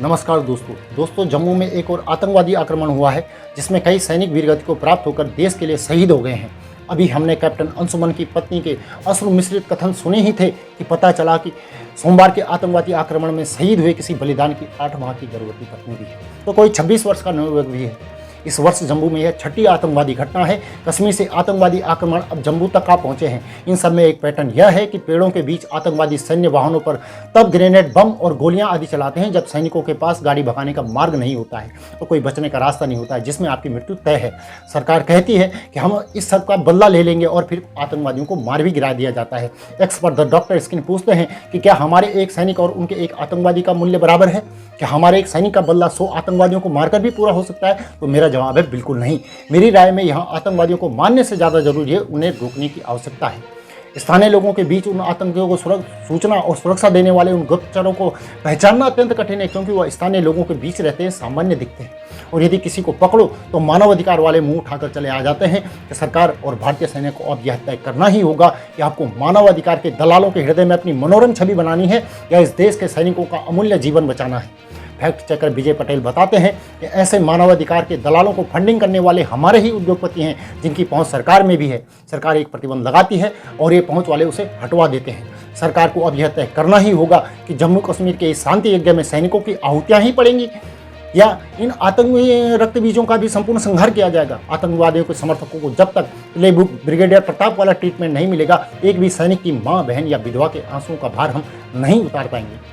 नमस्कार दोस्तों जम्मू में एक और आतंकवादी आक्रमण हुआ है जिसमें कई सैनिक वीरगति को प्राप्त होकर देश के लिए शहीद हो गए हैं। अभी हमने कैप्टन अंशुमन की पत्नी के अश्रु मिश्रित कथन सुने ही थे कि पता चला कि सोमवार के आतंकवादी आक्रमण में शहीद हुए किसी बलिदान की 8 माह की गर्भवती पत्नी भी है, तो कोई 26 वर्ष का नवयुवक भी है। इस वर्ष जम्मू में यह छठी आतंकवादी घटना है। कश्मीर से आतंकवादी आक्रमण अब जम्मू तक आ पहुंचे हैं। इन सब में एक पैटर्न यह है कि पेड़ों के बीच आतंकवादी सैन्य वाहनों पर तब ग्रेनेड, बम और गोलियां आदि चलाते हैं जब सैनिकों के पास गाड़ी भगाने का मार्ग नहीं होता है, तो कोई बचने का रास्ता नहीं होता है, जिसमें आपकी मृत्यु तय है। सरकार कहती है कि हम इस सब का बदला ले लेंगे और फिर आतंकवादियों को मार भी गिरा दिया जाता है। एक्सपर्ट द डॉक्टर स्किन पूछते हैं कि क्या हमारे एक सैनिक और उनके एक आतंकवादी का मूल्य बराबर है? क्या हमारे एक सैनिक का बदला 100 आतंकवादियों को मारकर भी पूरा हो सकता है? तो मेरा जवाब है बिल्कुल नहीं। मेरी राय में यहाँ आतंकवादियों को मारने से ज़्यादा जरूरी है उन्हें रोकने की आवश्यकता है। स्थानीय लोगों के बीच उन आतंकियों को सूचना और सुरक्षा देने वाले उन गुप्तचरों को पहचानना अत्यंत कठिन है, क्योंकि वह स्थानीय लोगों के बीच रहते हैं, सामान्य दिखते हैं, और यदि किसी को पकड़ो तो मानवाधिकार वाले मुंह उठाकर चले आ जाते हैं कि सरकार और भारतीय सैनिक को अब यह तय करना ही होगा कि आपको मानवाधिकार के दलालों के हृदय में अपनी मनोरम छवि बनानी है या इस देश के सैनिकों का अमूल्य जीवन बचाना है। फैक्ट चेकर विजय पटेल बताते हैं कि ऐसे मानवाधिकार के दलालों को फंडिंग करने वाले हमारे ही उद्योगपति हैं, जिनकी पहुंच सरकार में भी है। सरकार एक प्रतिबंध लगाती है और ये पहुंच वाले उसे हटवा देते हैं। सरकार को अब यह तय करना ही होगा कि जम्मू कश्मीर के इस शांति यज्ञ में सैनिकों की आहुतियां ही पड़ेंगी या इन आतंकी रक्त बीजों का भी संपूर्ण संहार किया जाएगा। आतंकवादियों के समर्थकों को जब तक प्लेबुक ब्रिगेडियर प्रताप वाला ट्रीटमेंट नहीं मिलेगा, एक भी सैनिक की मां, बहन या विधवा के आंसुओं का भार हम नहीं उतार पाएंगे।